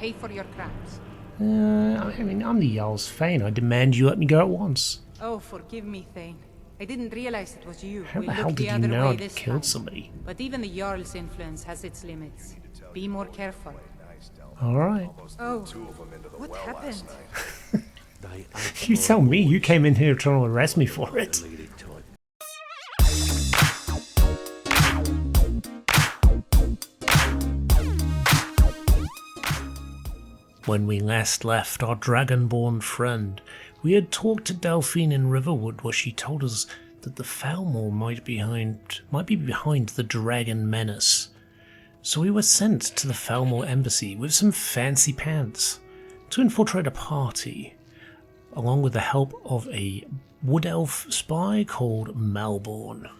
Pay for your crimes. I mean, I'm the Jarl's Thane. I demand you let me go at once. Oh, forgive me, Thane. I didn't realize it was you. How We the hell looked did the you other know way I'd this killed time. somebody? But even the Jarl's influence has its limits. Be more careful. Alright. Oh, what happened? You tell me, you came in here trying to arrest me for it. When we last left our dragonborn friend, we had talked to Delphine in Riverwood where she told us that the Falmor might be behind the dragon menace. So we were sent to the Falmor embassy with some fancy pants to infiltrate a party, along with the help of a wood elf spy called Malborn.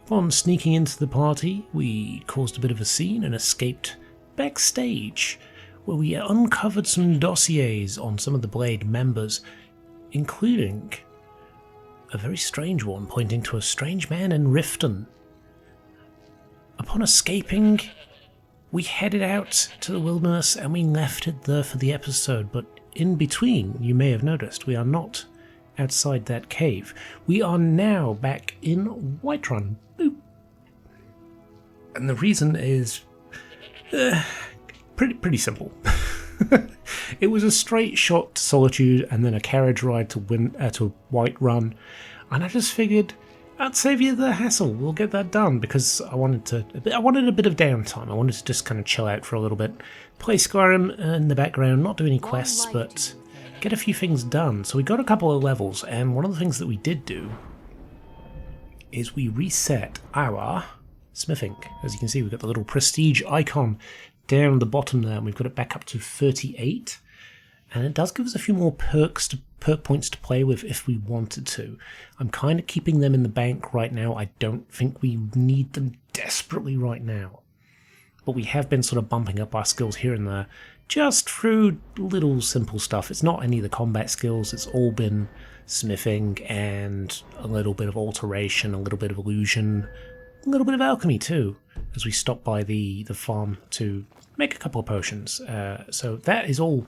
Upon sneaking into the party, we caused a bit of a scene and escaped backstage, where we uncovered some dossiers on some of the Blade members, including a very strange one pointing to a strange man in Riften. Upon escaping, we headed out to the wilderness and we left it there for the episode, but in between, you may have noticed, we are not outside that cave. We are now back in Whiterun. Boop. And the reason is pretty simple. It was a straight shot to Solitude and then a carriage ride to Whiterun, and I just figured I'd save you the hassle. We'll get that done because I wanted a bit of downtime. I wanted to just kind of chill out for a little bit, play Skyrim in the background, not do any quests, but get a few things done. So we got a couple of levels, and one of the things that we did do is we reset our smithing. As you can see, we've got the little prestige icon down the bottom there, and we've got it back up to 38. And it does give us a few more perk points to play with if we wanted to. I'm kind of keeping them in the bank right now. I don't think we need them desperately right now. But we have been sort of bumping up our skills here and there, just through little simple stuff. It's not any of the combat skills, it's all been smithing and a little bit of alteration, a little bit of illusion, a little bit of alchemy too, as we stop by the farm to make a couple of potions. So that is all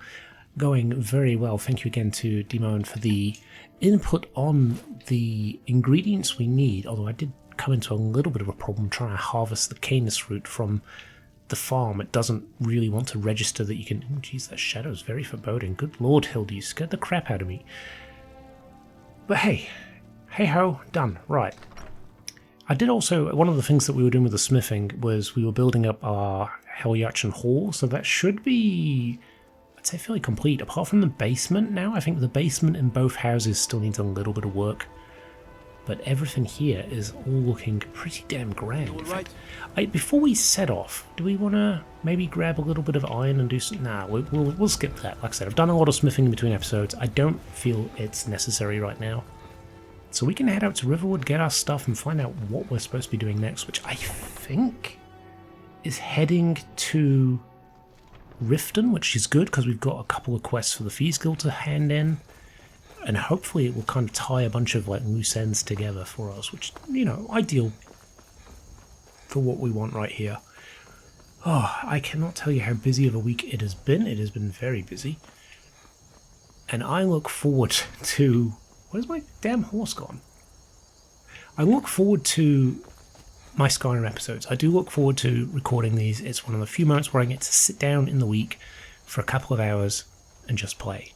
going very well. Thank you again to Demone for the input on the ingredients we need, although I did come into a little bit of a problem trying to harvest the canis root from the farm. It doesn't really want to register that you can... Oh, geez, that shadow is very foreboding. Good lord, Hildy, you scared the crap out of me. But hey ho, done. Right. I did also... One of the things that we were doing with the smithing was we were building up our Helyachan Hall, so that should be... I'd say fairly complete, apart from the basement now. I think the basement in both houses still needs a little bit of work. But everything here is all looking pretty damn grand. Right. Before we set off, do we want to maybe grab a little bit of iron and do some... Nah, we'll skip that. Like I said, I've done a lot of smithing in between episodes. I don't feel it's necessary right now. So we can head out to Riverwood, get our stuff, and find out what we're supposed to be doing next, which I think is heading to Riften, which is good because we've got a couple of quests for the Thieves Guild to hand in, and hopefully it will kind of tie a bunch of like loose ends together for us, which, you know, ideal for what we want right here. Oh, I cannot tell you how busy of a week it has been. It has been very busy, and I look forward to... Where's my damn horse gone? I look forward to my Skyrim episodes. I do look forward to recording these. It's one of the few moments where I get to sit down in the week for a couple of hours and just play.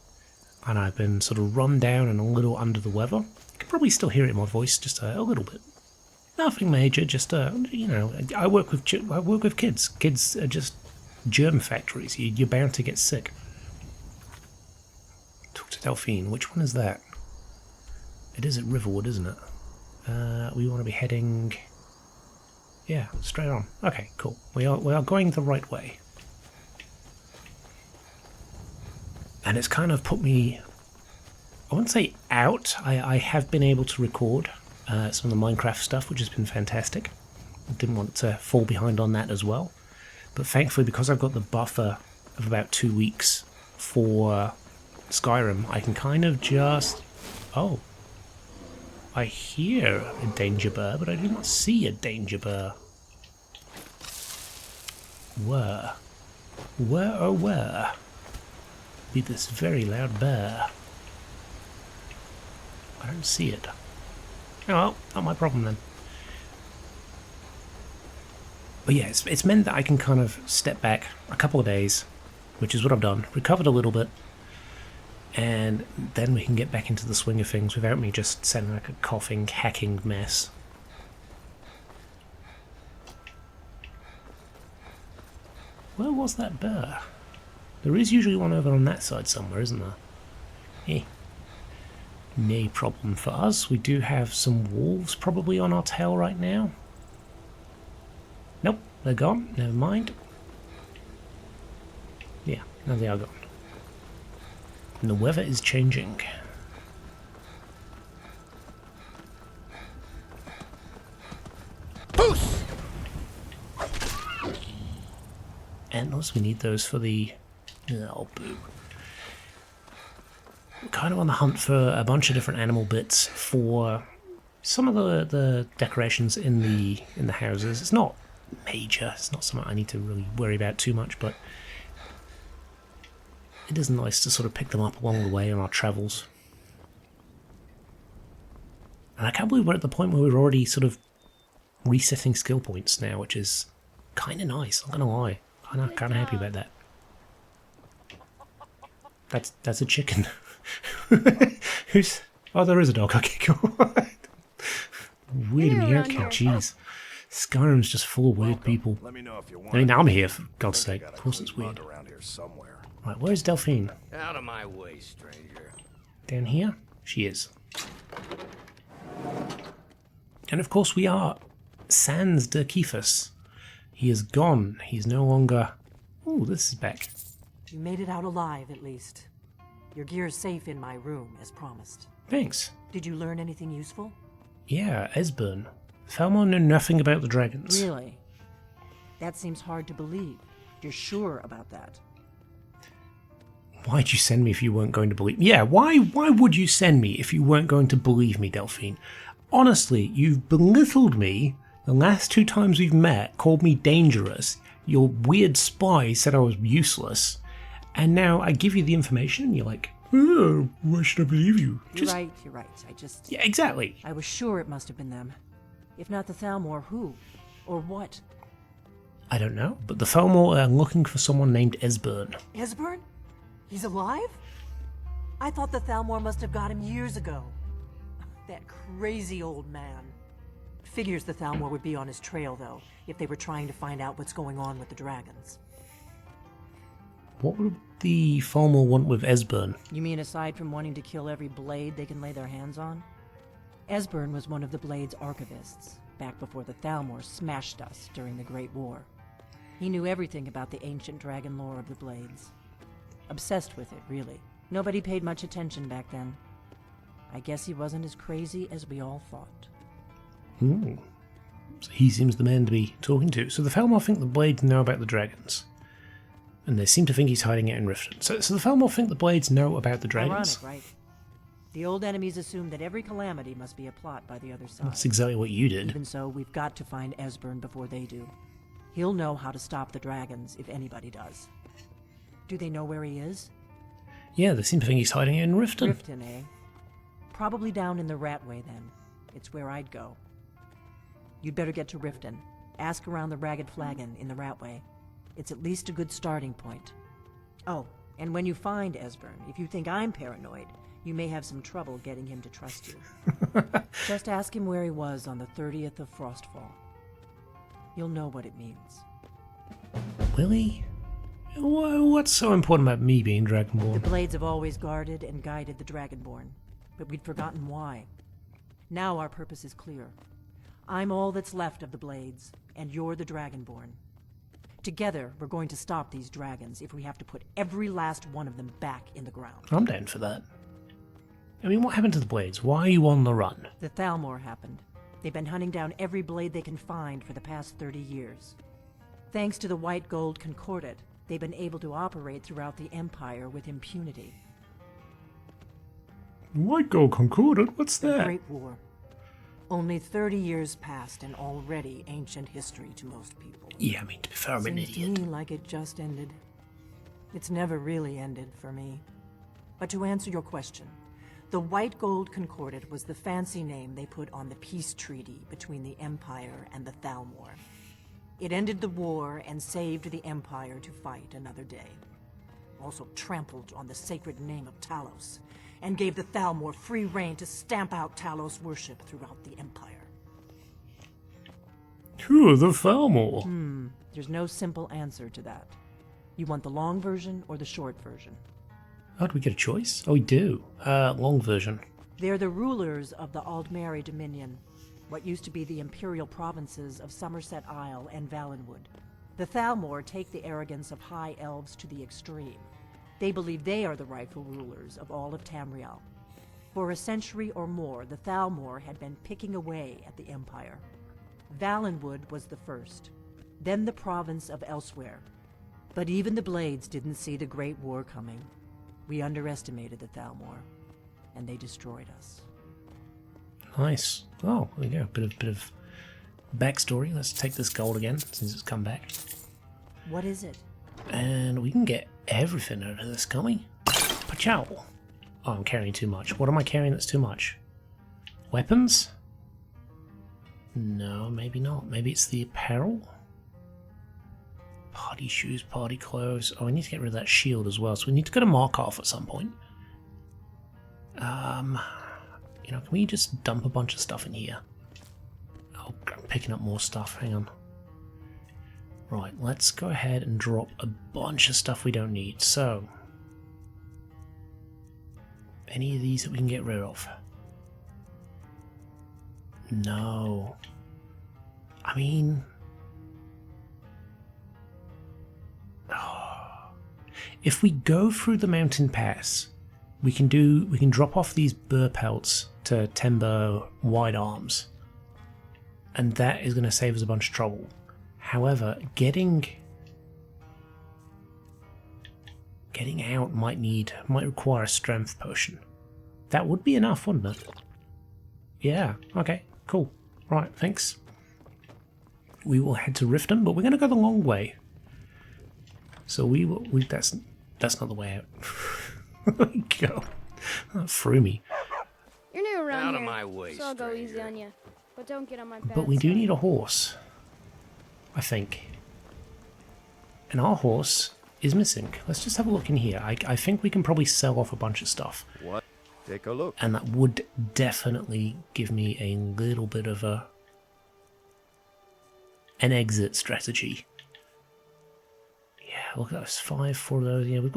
And I've been sort of run down and a little under the weather. You can probably still hear it in my voice, just a little bit. Nothing major, just you know, I work with kids. Kids are just germ factories. You're bound to get sick. Talk to Delphine. Which one is that? It is at Riverwood, isn't it? We want to be heading... Yeah, straight on. Okay, cool. We are going the right way. And it's kind of put me... I wouldn't say out. I have been able to record some of the Minecraft stuff, which has been fantastic. I didn't want to fall behind on that as well. But thankfully, because I've got the buffer of about 2 weeks for Skyrim, I can kind of just... Oh. I hear a danger bear, but I do not see a danger bear. Where? Where, oh where? Be this very loud bear. I don't see it. Oh well, not my problem then. But yeah, it's meant that I can kind of step back a couple of days, which is what I've done. Recovered a little bit. And then we can get back into the swing of things without me just sounding like a coughing, hacking mess. Where was that bear? There is usually one over on that side somewhere, isn't there? Eh. No problem for us. We do have some wolves probably on our tail right now. Nope, they're gone. Never mind. Yeah, now they are gone. And the weather is changing. Poos! Antlers, we need those for the... Oh, boo. We're kind of on the hunt for a bunch of different animal bits for some of the decorations in the houses. It's not major, it's not something I need to really worry about too much, but it is nice to sort of pick them up along the way on our travels. And I can't believe we're at the point where we're already sort of resetting skill points now, which is kind of nice, I'm gonna lie. I'm kind of happy about that. That's a chicken. Who's... Oh, there is a dog. Okay, cool. Weird meerkat, jeez. Skyrim's just full of weird people. Let me know if you want. I mean, I'm here, for God's sake. Of course it's weird. Around here somewhere. Right, where's Delphine? Out of my way, stranger. Down here? She is. And of course we are sans de Kephas. He is gone. He's no longer... Ooh, this is back. You made it out alive, at least. Your gear's safe in my room, as promised. Thanks. Did you learn anything useful? Yeah, Esbern. Thalmor knew nothing about the dragons. Really? That seems hard to believe. You're sure about that? Why'd you send me if you weren't going to believe me? Yeah, why would you send me if you weren't going to believe me, Delphine? Honestly, you've belittled me the last 2 times we've met, called me dangerous, your weird spy said I was useless, and now I give you the information and you're like, oh, why should I believe you? You're right. Yeah, exactly. I was sure it must have been them. If not the Thalmor, who? Or what? I don't know, but the Thalmor are looking for someone named Esbern. Esbern? He's alive? I thought the Thalmor must have got him years ago. That crazy old man. Figures the Thalmor would be on his trail, though, if they were trying to find out what's going on with the dragons. What would the Thalmor want with Esbern? You mean aside from wanting to kill every blade they can lay their hands on? Esbern was one of the Blade's archivists, back before the Thalmor smashed us during the Great War. He knew everything about the ancient dragon lore of the Blades. Obsessed with it, really. Nobody paid much attention back then. I guess he wasn't as crazy as we all thought. So he seems the man to be talking to. So the Thalmor think the Blades know about the dragons. And they seem to think he's hiding out in Riften. So the Thalmor think the Blades know about the dragons. Ironic, right? The old enemies assume that every calamity must be a plot by the other side. That's exactly what you did. Even so, we've got to find Esbern before they do. He'll know how to stop the dragons, if anybody does. Do they know where he is? Yeah, they seem to think he's hiding out in Riften. Riften, eh? Probably down in the Ratway, then. It's where I'd go. You'd better get to Riften. Ask around the Ragged Flagon in the Ratway. It's at least a good starting point. Oh, and when you find Esbern, if you think I'm paranoid, you may have some trouble getting him to trust you. Just ask him where he was on the 30th of Frostfall. You'll know what it means. Will he? What's so important about me being The Dragonborn? Blades have always guarded and guided the Dragonborn, but we'd forgotten why. Now our purpose is clear. I'm all that's left of the Blades, and you're the Dragonborn. Together, we're going to stop these dragons if we have to put every last one of them back in the ground. I'm down for that. I mean, what happened to the Blades? Why are you on the run? The Thalmor happened. They've been hunting down every blade they can find for the past 30 years. Thanks to the White Gold Concordat, they've been able to operate throughout the Empire with impunity. White Gold Concordat? What's The that? Great War. Only 30 years passed and already ancient history to most people. Yeah, I mean, to be fair, I'm an Seems to idiot. me like it just ended. It's never really ended for me. But to answer your question, the White Gold Concordat was the fancy name they put on the peace treaty between the Empire and the Thalmor. It ended the war and saved the Empire to fight another day. Also trampled on the sacred name of Talos, and gave the Thalmor free rein to stamp out Talos worship throughout the Empire. Who are the Thalmor? There's no simple answer to that. You want the long version or the short version? Oh, do we get a choice? Oh, we do. Long version. They're the rulers of the Aldmeri Dominion, what used to be the imperial provinces of Somerset Isle and Valenwood. The Thalmor take the arrogance of high elves to the extreme. They believe they are the rightful rulers of all of Tamriel. For a century or more, the Thalmor had been picking away at the Empire. Valenwood was the first, then the province of Elsewhere. But even the Blades didn't see the Great War coming. We underestimated the Thalmor, and they destroyed us. Nice. Oh, there you go. Bit of backstory. Let's take this gold again, since it's come back. What is it? And we can get everything out of this, can't we? Pachow! Oh, I'm carrying too much. What am I carrying that's too much? Weapons? No, maybe not. Maybe it's the apparel? Party shoes, party clothes. Oh, we need to get rid of that shield as well, so we need to go to Markov at some point. You know, can we just dump a bunch of stuff in here? Oh, I'm picking up more stuff. Hang on. Right, let's go ahead and drop a bunch of stuff we don't need. So, any of these that we can get rid of? No. I mean, if we go through the mountain pass, we can drop off these burr pelts to Timber wide arms, and that is going to save us a bunch of trouble. However, getting out might require a strength potion. That would be enough, wouldn't it? Yeah. Okay. Cool. Right. Thanks. We will head to Riften, but we're going to go the long way. So that's not the way out. There we go. That threw me. You're new around Out here, of my way, so I'll go easy stranger. on you. But don't get on my bad But we do side. need a horse, I think. And our horse is missing. Let's just have a look in here. I think we can probably sell off a bunch of stuff. What? Take a look. And that would definitely give me a little bit of an exit strategy. Yeah, look at us, 4 of those. Yeah, we've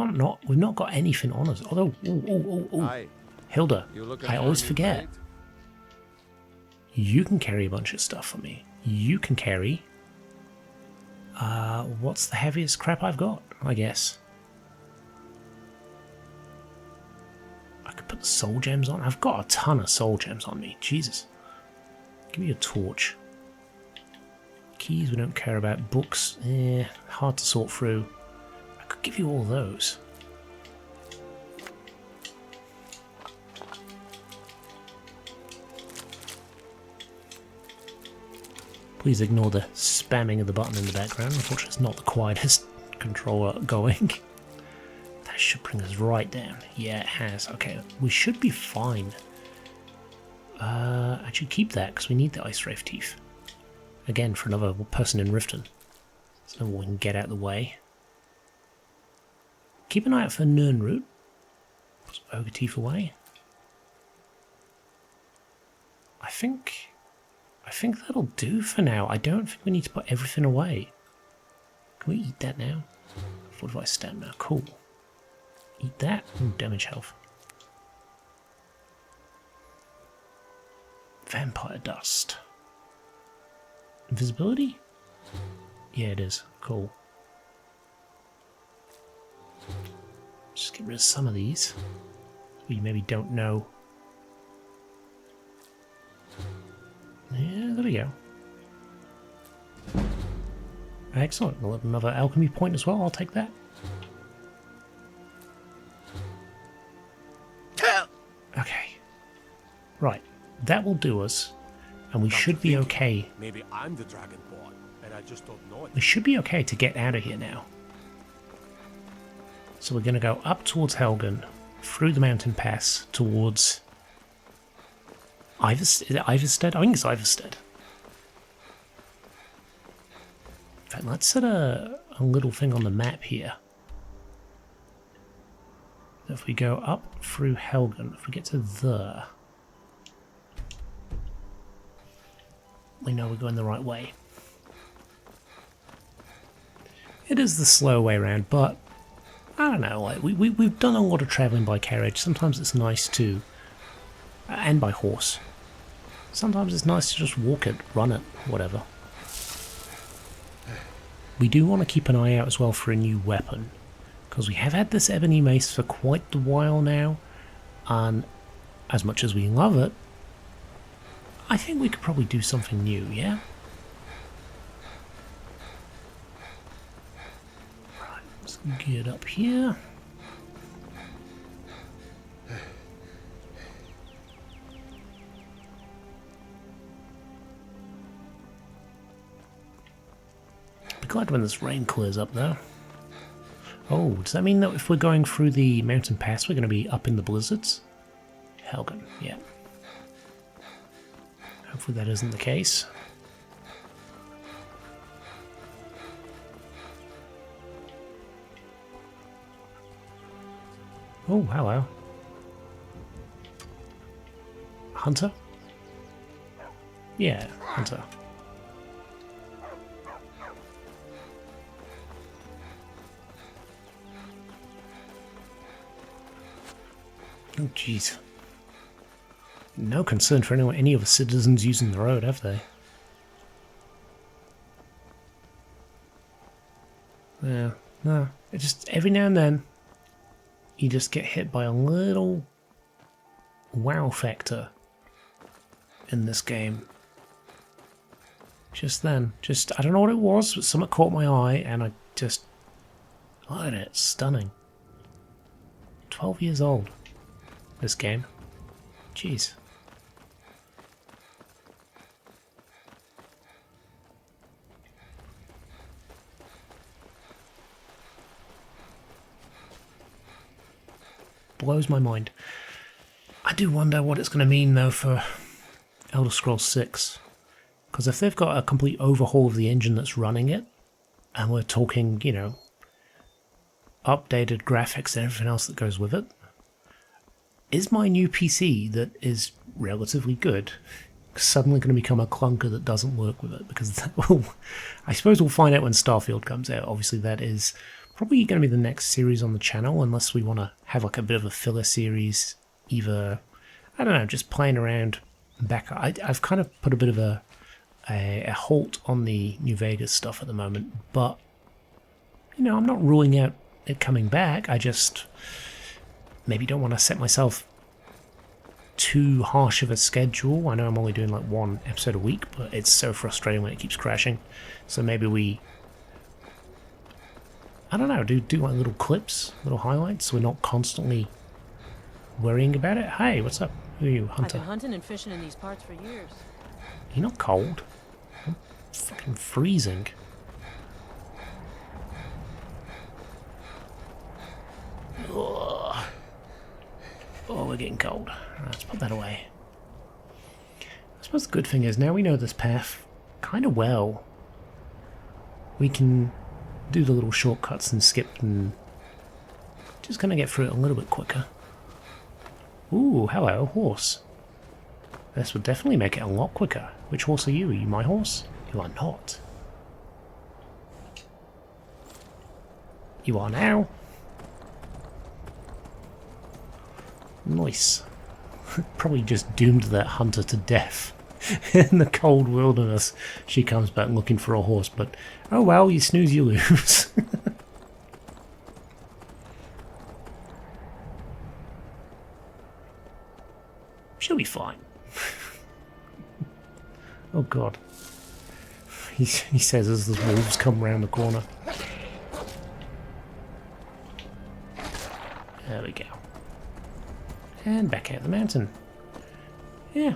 not got anything on us. Although, ooh. Hi. Hilda, You looking I for always a new forget. crate? You can carry a bunch of stuff for me. You can carry. What's the heaviest crap I've got? I guess. I could put the soul gems on. I've got a ton of soul gems on me. Jesus. Give me a torch. Keys we don't care about. Books, hard to sort through. I could give you all those. Please ignore the spamming of the button in the background. Unfortunately, it's not the quietest controller going. That should bring us right down. Yeah, it has. Okay, we should be fine. Actually, keep that, because we need the Ice Wraith Teeth. Again, for another person in Riften. So we can get out of the way. Keep an eye out for Nirnroot. Put some Ogre Teeth away. I think that'll do for now. I don't think we need to put everything away. Can we eat that now? Fortify stamina. Cool. Eat that. Ooh, damage health. Vampire dust. Invisibility? Yeah, it is. Cool. Just get rid of some of these. We maybe don't know. Yeah, there we go. Excellent. We'll have another alchemy point as well. I'll take that. Okay. Right. That will do us. And we should be okay. Maybe I'm the Dragonborn, and I just don't know it. We should be okay to get out of here now. So we're going to go up towards Helgen, through the mountain pass, towards is it Iverstead? I think it's Iverstead. In fact, let's set a little thing on the map here. If we go up through Helgen, if we get to there, we know we're going the right way. It is the slow way around, but I don't know, like we've done a lot of travelling by carriage. Sometimes it's nice to, and by horse. Sometimes it's nice to just walk it, run it, whatever. We do want to keep an eye out as well for a new weapon, because we have had this ebony mace for quite a while now, and as much as we love it, I think we could probably do something new, yeah? Right, let's get up here. Be glad when this rain clears up though. Oh, does that mean that if we're going through the mountain pass we're going to be up in the blizzards? Helgen, yeah. Hopefully that isn't the case. Oh, hello. Hunter? Yeah, Hunter. Oh, jeez. No concern for any of the citizens using the road, have they? Yeah, no. It just, every now and then, you just get hit by a little wow factor in this game. Just then. Just, I don't know what it was, but something caught my eye, and I just... Look at it, stunning. 12 years old, this game. Jeez. Blows my mind. I do wonder what it's going to mean though for Elder Scrolls 6, because if they've got a complete overhaul of the engine that's running it, and we're talking, you know, updated graphics and everything else that goes with it, is my new PC that is relatively good suddenly going to become a clunker that doesn't work with it? Because that will, I suppose we'll find out when Starfield comes out. Obviously that is probably going to be the next series on the channel, unless we want to have like a bit of a filler series, either, I don't know, just playing around back. I've kind of put a bit of a halt on the New Vegas stuff at the moment, but, you know, I'm not ruling out it coming back. I just maybe don't want to set myself too harsh of a schedule. I know I'm only doing like one episode a week, but it's so frustrating when it keeps crashing. So maybe we, I don't know, do like little clips, little highlights, so we're not constantly worrying about it. Hey, what's up? Who are you, Hunter? I've been hunting and fishing in these parts for years. You're not cold. I'm fucking freezing. Ugh. Oh, we're getting cold. Right, let's put that away. I suppose the good thing is now we know this path kind of well. We can do the little shortcuts and skip and just kind of get through it a little bit quicker. Ooh, hello, horse. This would definitely make it a lot quicker. Which horse are you? Are you my horse? You are not. You are now. Nice. Probably just doomed that hunter to death. In the cold wilderness, she comes back looking for a horse, but oh well, you snooze, you lose. She'll be fine. Oh god. He says as the wolves come round the corner. There we go. And back out the mountain. Yeah.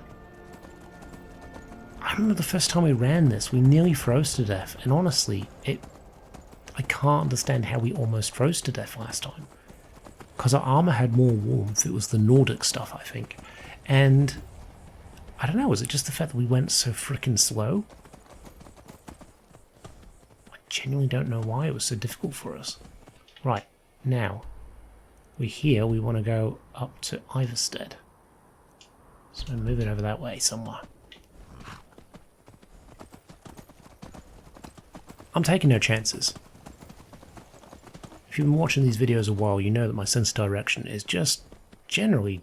I remember the first time we ran this, we nearly froze to death, and honestly, I can't understand how we almost froze to death last time. because our armor had more warmth. It was the Nordic stuff, I think. And I don't know, was it just the fact that we went so freaking slow? I genuinely don't know why it was so difficult for us. Right, now, we're here, we want to go up to Iverstead. So move it over that way somewhere. I'm taking no chances. If you've been watching these videos a while, you know that my sense of direction is just generally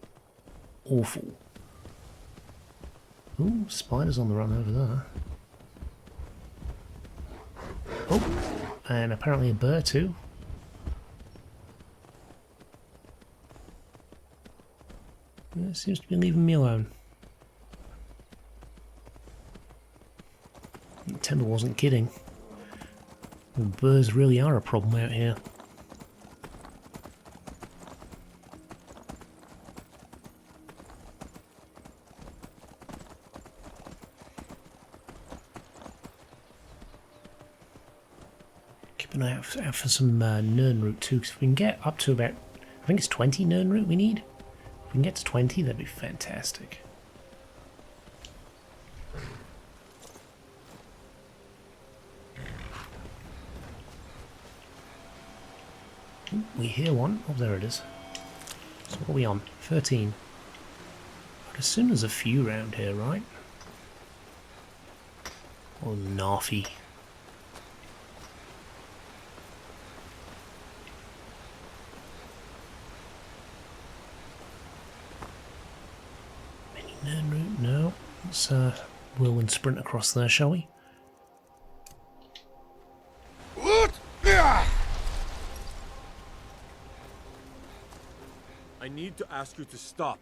awful. Ooh, spiders on the run over there. Oh, and apparently a bear too. It seems to be leaving me alone. Timber wasn't kidding. The birds really are a problem out here. Keep an eye out for some Nirnroot too, because if we can get up to about, I think it's 20 Nirnroot we need. If we can get to 20, that'd be fantastic. Ooh, we hear one. Oh, there it is. So what are we on? 13. I'd assume there's a few around here, right? Oh, Narfy. Any Nirnroot? No. Let's whirlwind sprint across there, shall we? I need to ask you to stop.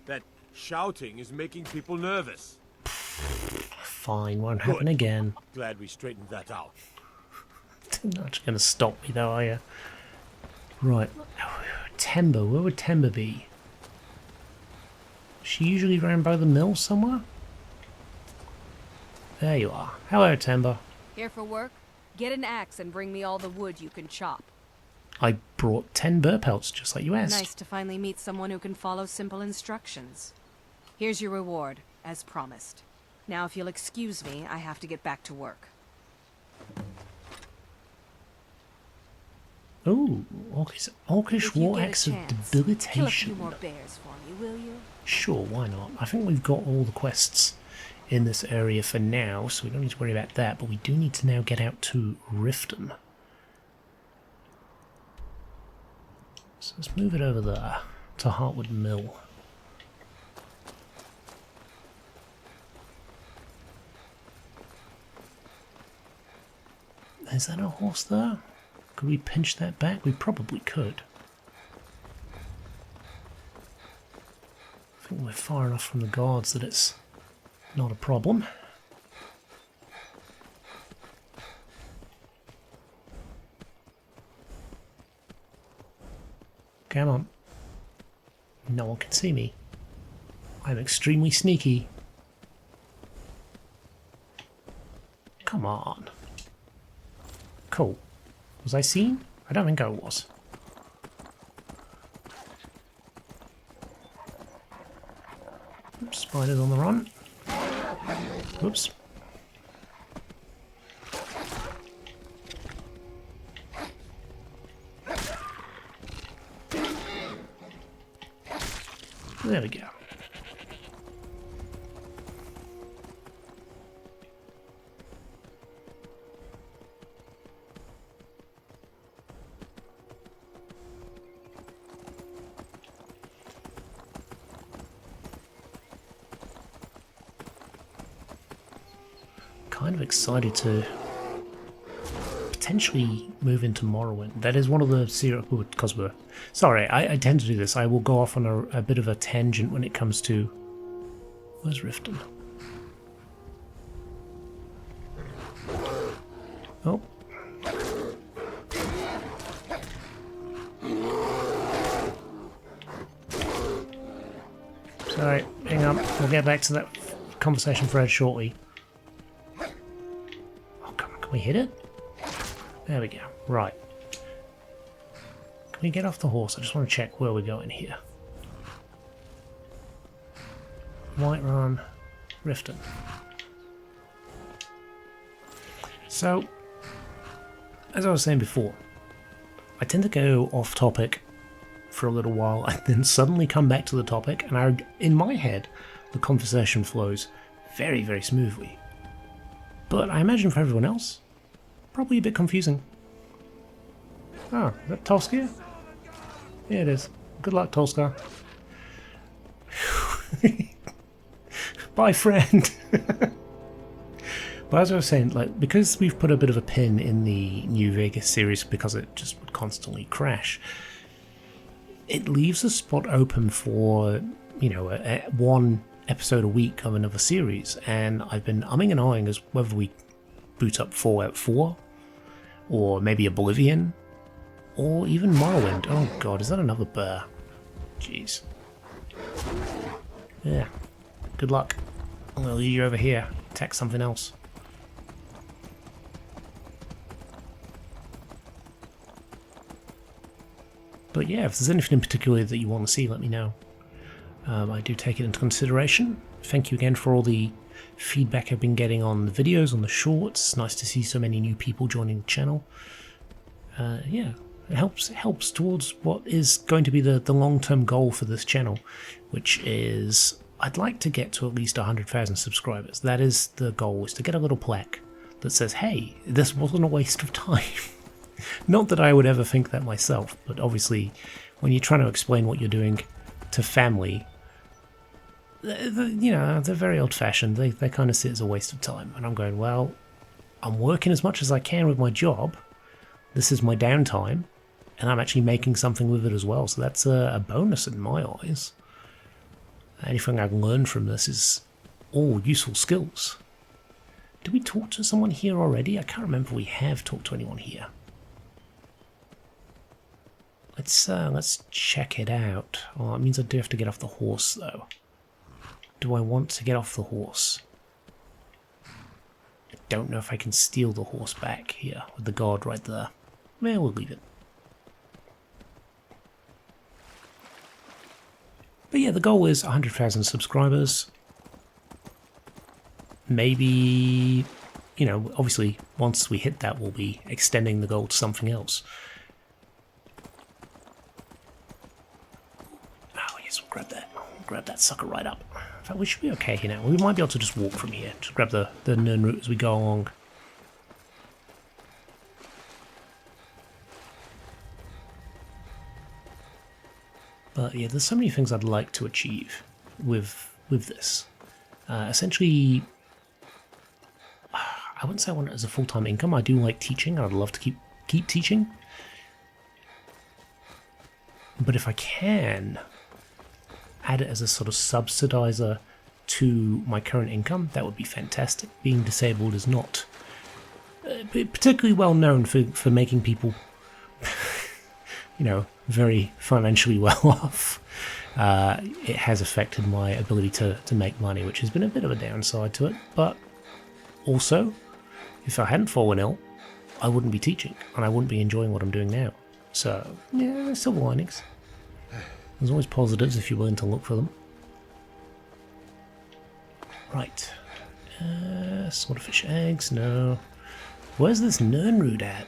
That shouting is making people nervous. Fine, won't happen again. Glad we straightened that out. You're not going to stop me though, are you? Right. Temba, where would Temba be? Is she usually round by the mill somewhere? There you are. Hello, Temba. Here for work? Get an axe and bring me all the wood you can chop. I brought 10 burr pelts, just like you asked. Nice to finally meet someone who can follow simple instructions. Here's your reward, as promised. Now if you'll excuse me, I have to get back to work. Ooh, Orcish If you War get a Axe of chance, kill a Debilitation. few more bears for me, will you? Sure, why not? I think we've got all the quests in this area for now, so we don't need to worry about that, but we do need to now get out to Riften. So let's move it over there, to Heartwood Mill. Is that a horse there? Could we pinch that back? We probably could. I think we're far enough from the guards that it's not a problem. Come on. No one can see me. I'm extremely sneaky. Come on. Cool. Was I seen? I don't think I was. Oops, spiders on the run. Whoops. There we go. Kind of excited to potentially move into Morrowind. That is one of the serious... because we're... Sorry, I tend to do this. I will go off on a bit of a tangent when it comes to... Where's Riften? Oh. Sorry, hang on. We'll get back to that conversation thread shortly. Oh, come on, can we hit it? There we go. Right. Can we get off the horse, I just want to check where we're going here. Whiterun, Riften. So, as I was saying before, I tend to go off topic for a little while and then suddenly come back to the topic, and in my head the conversation flows very, very smoothly. But I imagine for everyone else, probably a bit confusing. Oh, is that Tolskir? Yeah, it is. Good luck, Tolskar. Bye, friend. But as I was saying, like, because we've put a bit of a pin in the New Vegas series because it just would constantly crash, it leaves a spot open for, you know, one episode a week of another series, and I've been umming and ahhing as whether we boot up Fallout 4, or maybe Oblivion, or even Morrowind. Oh god, is that another bear? Jeez. Yeah. Good luck. I'm gonna leave you over here. Attack something else. But yeah, if there's anything in particular that you want to see, let me know. I do take it into consideration. Thank you again for all the feedback I've been getting on the videos, on the shorts. It's nice to see so many new people joining the channel. Yeah, it helps towards what is going to be the long-term goal for this channel, which is I'd like to get to at least 100,000 subscribers. That is the goal, is to get a little plaque that says, hey, this wasn't a waste of time. Not that I would ever think that myself, but obviously when you're trying to explain what you're doing to family, you know, they're very old-fashioned. They kind of see it as a waste of time. And I'm going, well, I'm working as much as I can with my job. This is my downtime, and I'm actually making something with it as well. So that's a bonus in my eyes. Anything I can learn from this is all useful skills. Did we talk to someone here already? I can't remember if we have talked to anyone here. Let's check it out. Oh, it means I do have to get off the horse, though. Do I want to get off the horse? I don't know if I can steal the horse back here with the guard right there. Yeah, we'll leave it. But yeah, the goal is 100,000 subscribers. Maybe, you know, obviously once we hit that, we'll be extending the goal to something else. Oh yes, we'll grab that sucker right up. In fact, we should be okay here now. We might be able to just walk from here. Just grab the Nern route as we go along. But yeah, there's so many things I'd like to achieve with this. Essentially, I wouldn't say I want it as a full-time income. I do like teaching. I'd love to keep teaching. But if I can add it as a sort of subsidizer to my current income, that would be fantastic. Being disabled is not particularly well known for making people, you know, very financially well off. It has affected my ability to make money, which has been a bit of a downside to it. But also, if I hadn't fallen ill, I wouldn't be teaching, and I wouldn't be enjoying what I'm doing now. So, yeah, there's silver linings. There's always positives if you're willing to look for them. Right. Swordfish eggs, no. Where's this Nernroot at?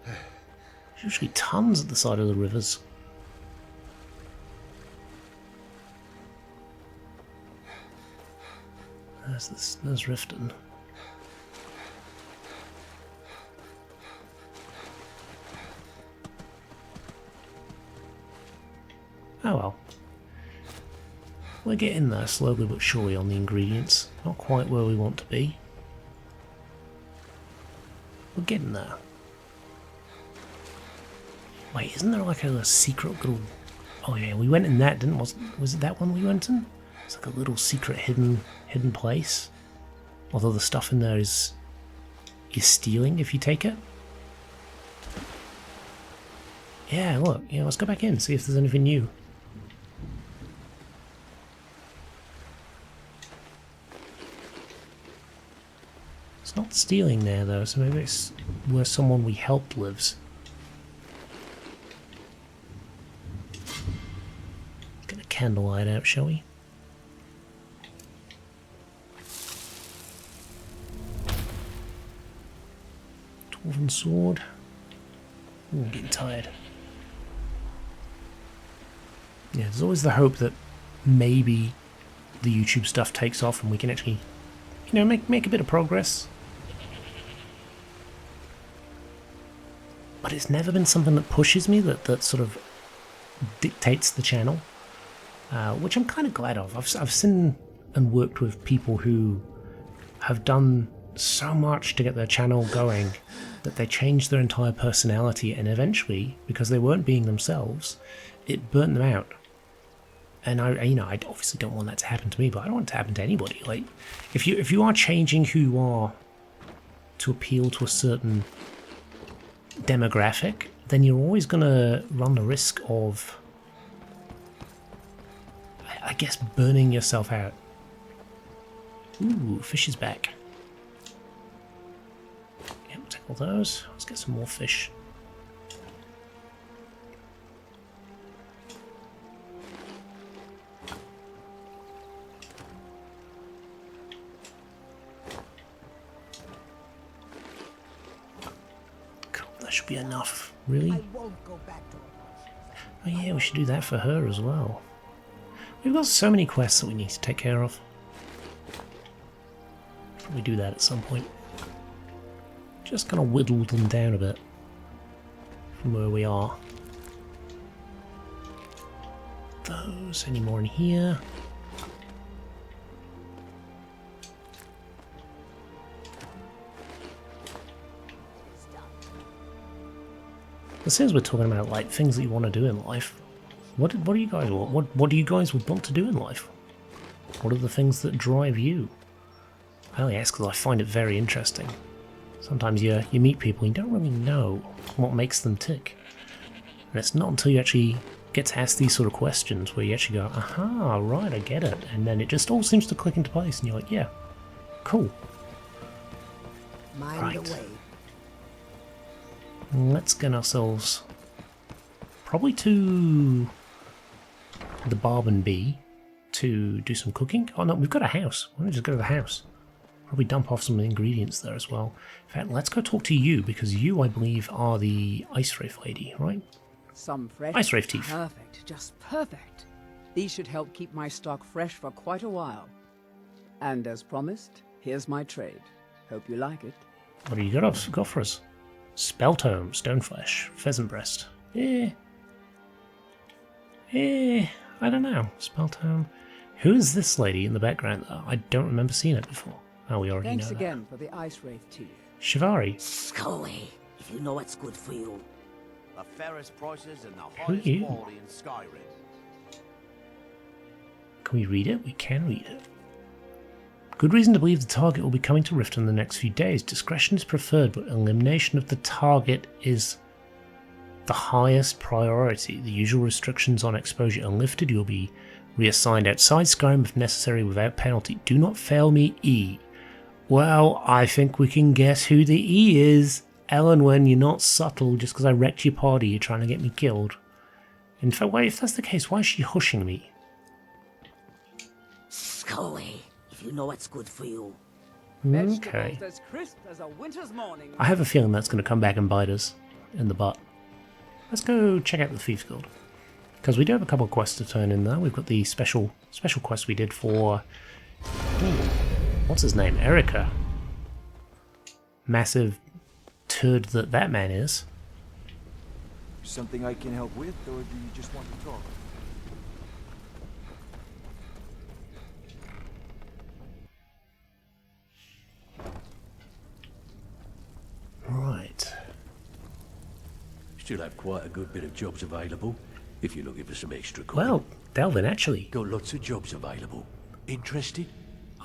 There's usually tons at the side of the rivers. There's Riften. Oh well. We're getting there slowly but surely on the ingredients. Not quite where we want to be. We're getting there. Wait, isn't there like a secret little... Oh yeah, we went in that, didn't we? Was it that one we went in? It's like a little secret hidden place. Although the stuff in there is stealing if you take it. Yeah, look, yeah, let's go back in, see if there's anything new. It's not stealing there though, so maybe it's where someone we helped lives. candlelight out, shall we? Dwarven sword. Ooh, I'm getting tired. Yeah, there's always the hope that maybe the YouTube stuff takes off and we can actually, you know, make a bit of progress. But it's never been something that pushes me, that sort of dictates the channel, which I'm kind of glad of. I've seen and worked with people who have done so much to get their channel going that they changed their entire personality, and eventually, because they weren't being themselves, it burnt them out. And I obviously don't want that to happen to me, but I don't want it to happen to anybody. Like, if you are changing who you are to appeal to a certain demographic, then you're always going to run the risk of, I guess, burning yourself out. Ooh, fish is back. Yeah, we'll take all those. Let's get some more fish. That should be enough, really. Oh yeah, we should do that for her as well. We've got so many quests that we need to take care of. Probably do that at some point. Just kind of whittle them down a bit from where we are. Those, any more in here? It says we're talking about like things that you want to do in life. What do you guys want? What do you guys would want to do in life? What are the things that drive you? I only ask because I find it very interesting. Sometimes you meet people and you don't really know what makes them tick. And it's not until you actually get to ask these sort of questions where you actually go, aha, right, I get it. And then it just all seems to click into place and you're like, yeah, cool. Mind the way. Let's get ourselves probably to the Barb and Bee to do some cooking. Oh no, we've got a house. Why don't we just go to the house? Probably dump off some ingredients there as well. In fact, let's go talk to you, because you, I believe, are the Ice Wraith lady, right? Some fresh. Ice Wraith teeth. Perfect, just perfect. These should help keep my stock fresh for quite a while. And as promised, here's my trade. Hope you like it. What do you got for us? Spell tome, stone flesh, pheasant breast. I don't know. Spell tome. Who is this lady in the background? I don't remember seeing it before. Oh, we already Thanks know that. again for the Ice Wraith teeth. Shivari. Go away, if you know what's good for you. The fairest prices and the Who are highest you? quality in Skyrim. Can we read it? We can read it. Good reason to believe the target will be coming to Rift in the next few days. Discretion is preferred, but elimination of the target is the highest priority. The usual restrictions on exposure are lifted. You'll be reassigned outside Skyrim if necessary without penalty. Do not fail me, E. Well, I think we can guess who the E is. Ellen, when you're not subtle, just because I wrecked your party, you're trying to get me killed. In fact, wait, if that's the case, why is she hushing me? Go away, if you know what's good for you. Okay. Vegetables as crisp as a winter's morning. I have a feeling that's going to come back and bite us in the butt. Let's go check out the Thieves Guild, because we do have a couple of quests to turn in there. We've got the special quest we did for... what's his name? Erica. Massive turd that man is. Something I can help with, or do you just want to talk? Right. Still have quite a good bit of jobs available, if you're looking for some extra coin. Well, Delvin, actually, Got lots of jobs available. Interested?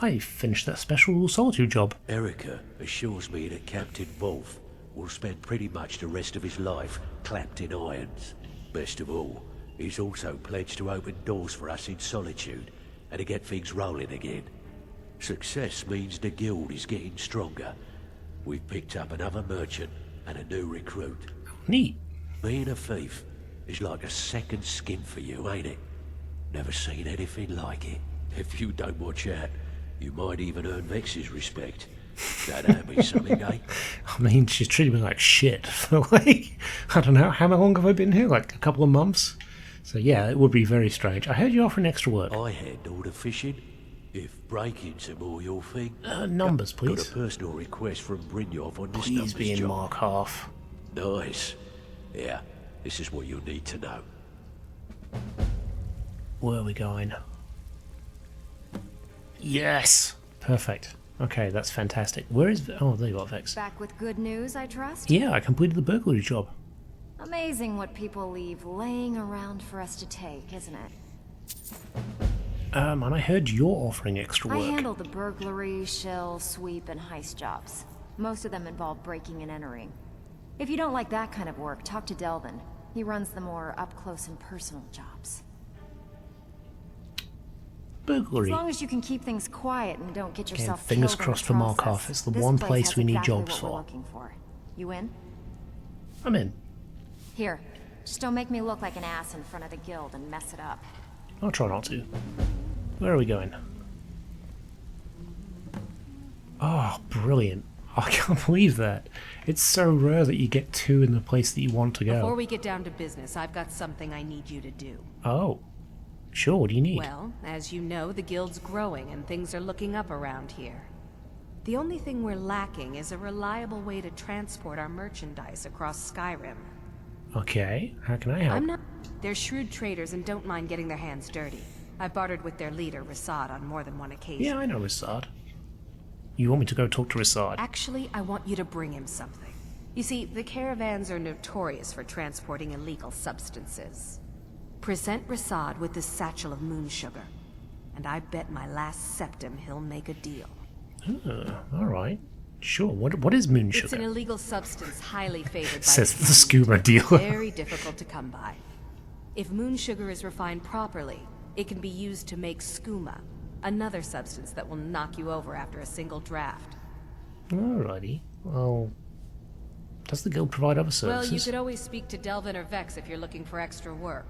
I finished that special solitude job. Erica assures me that Captain Wolf will spend pretty much the rest of his life clapped in irons. Best of all, he's also pledged to open doors for us in Solitude and to get things rolling again. Success means the guild is getting stronger. We've picked up another merchant and a new recruit. Neat. Being a thief is like a second skin for you, ain't it? Never seen anything like it. If you don't watch out, you might even earn Vex's respect. That'd be something, eh? I mean, she's treated me like shit for like, I don't know, how long have I been here? Like a couple of months? So yeah, it would be very strange. I heard you offering extra work. I handle the fishing. If breaking's more your thing... numbers, please. Got a personal request from Brynjolf on this Please numbers be in job. Mark half. Nice. Yeah, this is what you'll need to know. Where are we going? Yes! Perfect. Okay, that's fantastic. Where is... Oh, there you are, Vex. Back with good news, I trust? Yeah, I completed the burglary job. Amazing what people leave laying around for us to take, isn't it? And I heard you're offering extra I work. handle the burglary, shill, sweep, and heist jobs. Most of them involve breaking and entering. If you don't like that kind of work, talk to Delvin. He runs the more up-close and personal jobs. Burglary. As long as you can keep things quiet and don't get yourself Again, fingers killed in crossed the for process, Markov. It's the this one place place has we need exactly jobs what we're for. looking for. You in? I'm in. Here, just don't make me look like an ass in front of the guild and mess it up. I'll try not to. Where are we going? Oh, brilliant. I can't believe that. It's so rare that you get two in the place that you want to go. Before we get down to business, I've got something I need you to do. Oh. Sure, what do you need? Well, as you know, the guild's growing and things are looking up around here. The only thing we're lacking is a reliable way to transport our merchandise across Skyrim. Okay, how can I help? They're shrewd traders and don't mind getting their hands dirty. I've bartered with their leader, Rasad, on more than one occasion. Yeah, I know Rasad. You want me to go talk to Rasad? Actually, I want you to bring him something. You see, the caravans are notorious for transporting illegal substances. Present Rasad with this satchel of moon sugar, and I bet my last septim he'll make a deal. Alright. Sure, what is moon sugar? It's an illegal substance highly favored by Says the scuba dealer. Very difficult to come by. If moon sugar is refined properly, it can be used to make skooma, another substance that will knock you over after a single draft. Alrighty. Well, does the guild provide other services? Well, you could always speak to Delvin or Vex if you're looking for extra work.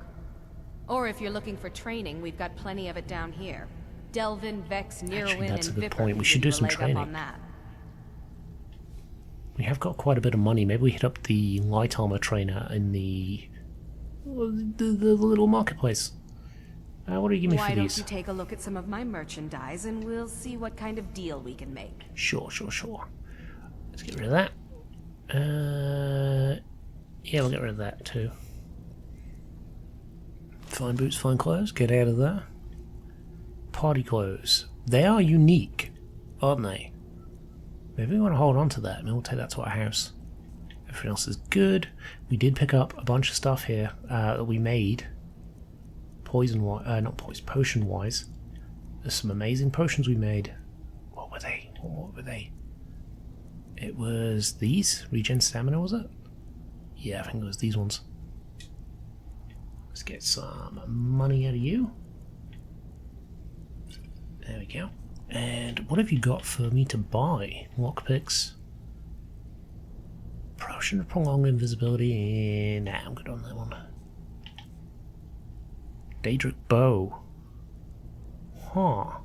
Or if you're looking for training, we've got plenty of it down here. Delvin, Vex, Nearwin, that's a and good Viper point. We should do some training. We have got quite a bit of money. Maybe we hit up the light armor trainer in the little marketplace. What do you give me for Why these? don't you take a look at some of my merchandise and we'll see what kind of deal we can make. Sure. Let's get rid of that. Yeah, we'll get rid of that too. Fine boots, fine clothes. Get out of there. Party clothes. They are unique, aren't they? Maybe we want to hold on to that. Maybe we'll take that to our house. Everything else is good. We did pick up a bunch of stuff here that we made. Potion-wise. There's some amazing potions we made. What were they? What were they? It was these? Regen stamina, was it? Yeah, I think it was these ones. Let's get some money out of you. There we go. And what have you got for me to buy? Lockpicks. Potion of prolonged invisibility. Nah, I'm good on that one. Daedric bow. Huh.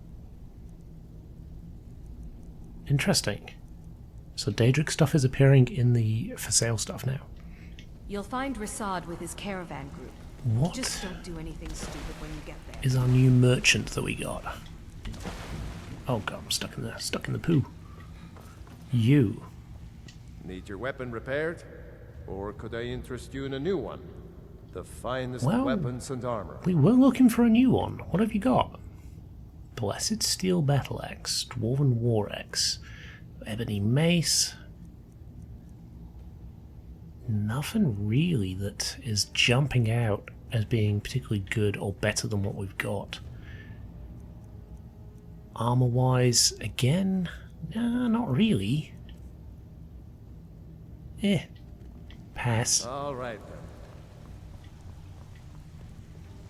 Interesting. So Daedric stuff is appearing in the for sale stuff now. You'll find Rasad with his caravan group. What? Just don't do anything stupid when you get there. Is our new merchant that we got? Oh god, I'm stuck in the poo. You. Need your weapon repaired? Or could I interest you in a new one? The finest Well, weapons and armor. We were looking for a new one. What have you got? Blessed Steel Battle Axe, Dwarven War Axe, Ebony Mace. Nothing really that is jumping out as being particularly good or better than what we've got. Armor-wise, again, nah, not really. Pass. All right then.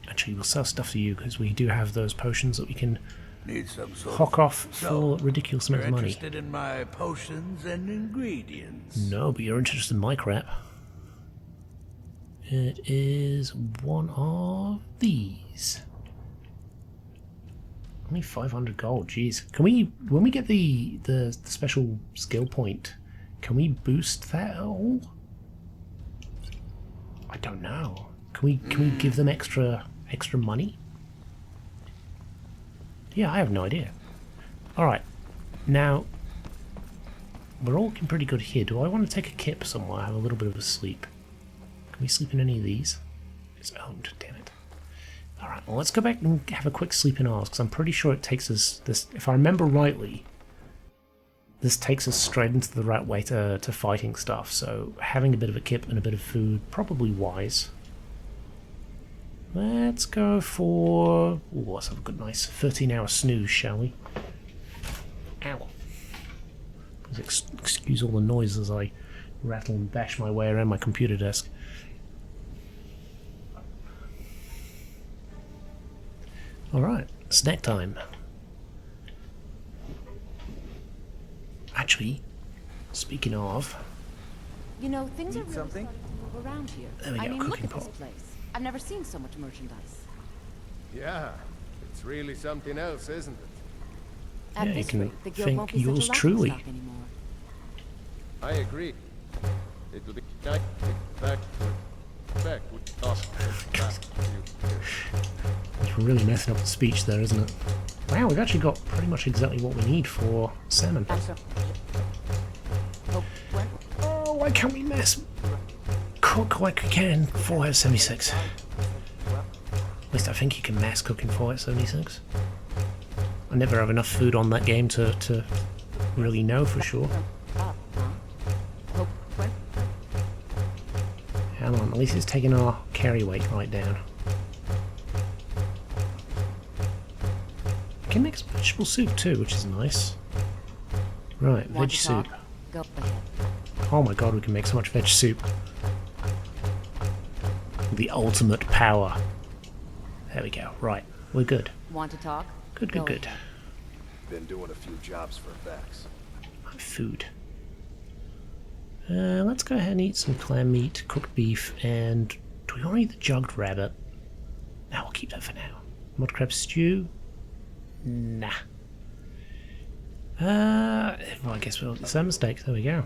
Actually, we'll sell stuff to you because we do have those potions that we can Need some sort hock of... off So, for ridiculous amount you're of money. interested in my potions and ingredients? No, but you're interested in my crap. It is one of these. Only 500 gold, jeez. Can we, when we get the special skill point, can we boost that at all? I don't know. Can we give them extra money? Yeah, I have no idea. Alright, now we're all looking pretty good here. Do I want to take a kip somewhere? Have a little bit of a sleep. Can we sleep in any of these? It's owned, damn it. Alright, well let's go back and have a quick sleep in ours, because I'm pretty sure it takes us, this, if I remember rightly, this takes us straight into the right way to fighting stuff, so having a bit of a kip and a bit of food, probably wise. Let's go for, ooh, let's have a good nice 13-hour snooze, shall we? Ow. Excuse all the noises as I rattle and bash my way around my computer desk. Alright, snack time. Actually, speaking of... You know, things are really starting to move around here. There we go, I mean, cooking look at pot. this place. I've never seen so much merchandise. Yeah, it's really something else, isn't it? At Yeah, you this can rate, the guild won't think be such a yours laughing truly. stock anymore. I agree. It'll be nice to back with us. It's really messing up the speech there, isn't it? Wow, we've actually got pretty much exactly what we need for salmon. Oh, why can't we cook like we can in Fallout 76? At least I think you can mass cook in Fallout 76. I never have enough food on that game to really know for sure. Hang on, at least it's taking our carry weight right down. I can make some vegetable soup too, which is nice. Right, veg soup. Go ahead. Oh my god, we can make so much veg soup. The ultimate power. There we go. Right, we're good. Want to talk? Good, good, good. Been doing a few jobs for Vex. Food. Let's go ahead and eat some clam meat, cooked beef, and do we want to eat the jugged rabbit? No, we'll keep that for now. Mud crab stew? Nah. Well, I guess it's a mistake. There we go.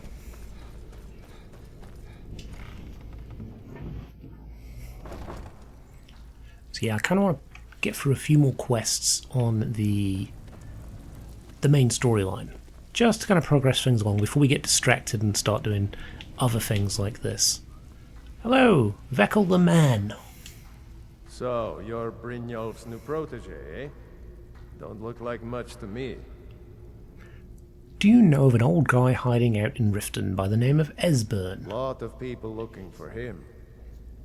So yeah, I kind of want to get through a few more quests on the main storyline, just to kind of progress things along before we get distracted and start doing other things like this. Hello, Veckel the Man. So, you're Brynjolf's new protege, eh? Don't look like much to me. Do you know of an old guy hiding out in Riften by the name of Esbern? Lot of people looking for him.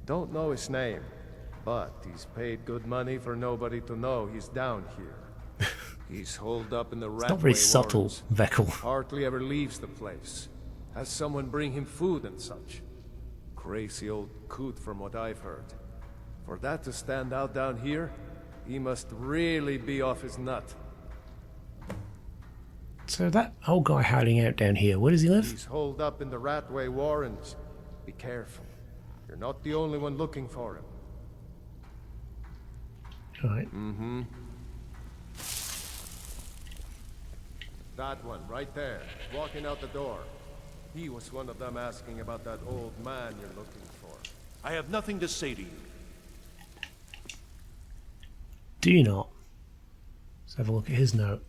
Don't know his name, but he's paid good money for nobody to know he's down here. He's holed up in the It's not very subtle, Veckel. Hardly ever leaves the place. Has someone bring him food and such. Crazy old coot from what I've heard. For that to stand out down here, he must really be off his nut. So that old guy hiding out down here, where does he live? He's holed up in the Ratway Warrens. Be careful. You're not the only one looking for him. Alright. Mm-hmm. That one, right there, walking out the door. He was one of them asking about that old man you're looking for. I have nothing to say to you. Do you not? Let's have a look at his note.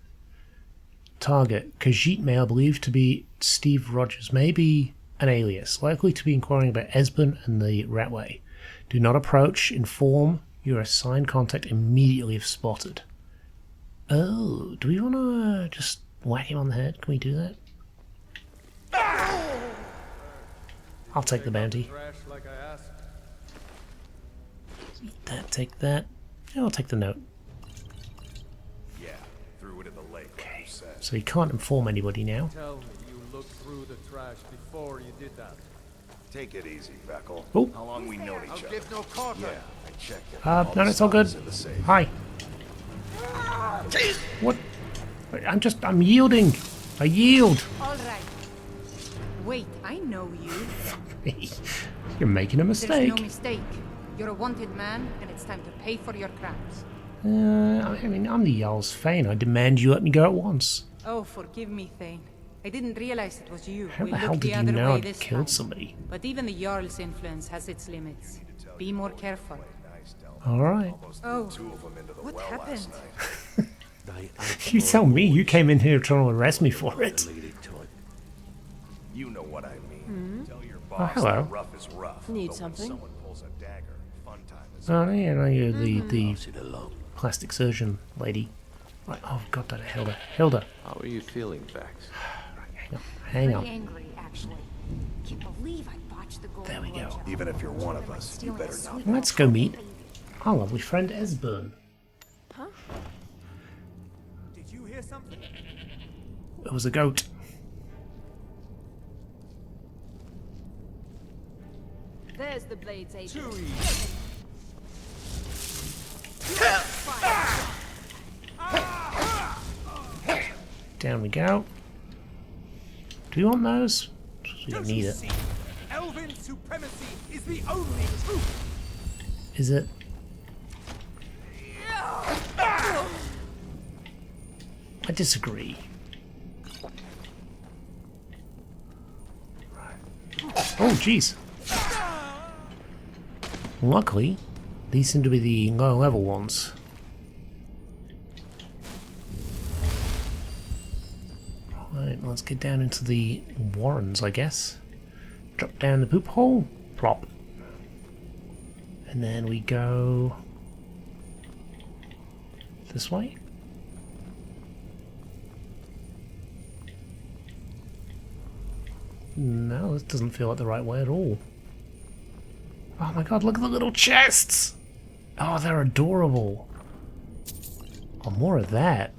Target, Khajiit Mail, believed to be Steve Rogers, maybe an alias, likely to be inquiring about Esbern and the Ratway. Do not approach, inform, your assigned contact immediately if spotted. Oh, do we want to just whack him on the head? Can we do that? I'll take the bounty. Eat that, take that. Yeah, I'll take the note. Yeah, threw it in the lake. Okay, so he can't inform anybody now. Tell me you looked through the trash before you did that. Take it easy, Veckel. Oh. How long we known each other? Give no quarter. Yeah, I checked it. No, it's all good. In the safe. Hi. What? I'm yielding. I yield. All right. Wait, I know you. You're making a There's mistake. no mistake. You're a wanted man, and it's time to pay for your crimes. I mean, I'm the Jarl's Thane. I demand you let me go at once. Oh, forgive me, Thane. I didn't realize it was you. How We the hell looked did the you other know way I'd this killed time. somebody? But even the Jarl's influence has its limits. Be more careful. Alright. Oh, what happened? You tell me, you came in here trying to arrest me for it. You know what I mean. Tell your Oh, boss hello. that rough is rough. Need but when something? someone pulls a dagger, fun time is Oh, yeah, no, you're the plastic surgeon lady. Right, oh god, that Hilda. Hilda. How are you feeling, Vex? Hang Pretty on. angry, actually. Can't believe I botched the gold. There we go. even if you're one of us, you better not. Let's go meet our lovely friend Esbern. Huh? Did you hear something? It was a goat. There's the blade's agent. Down we go. Do you want those? We don't need it. Elven supremacy is the only truth. Is it? I disagree. Oh, jeez. Luckily, these seem to be the low-level ones. Right, let's get down into the warrens, I guess. Drop down the poop hole. Plop. And then we go this way. No, this doesn't feel like the right way at all. Oh my god, look at the little chests! Oh, they're adorable. Oh, more of that.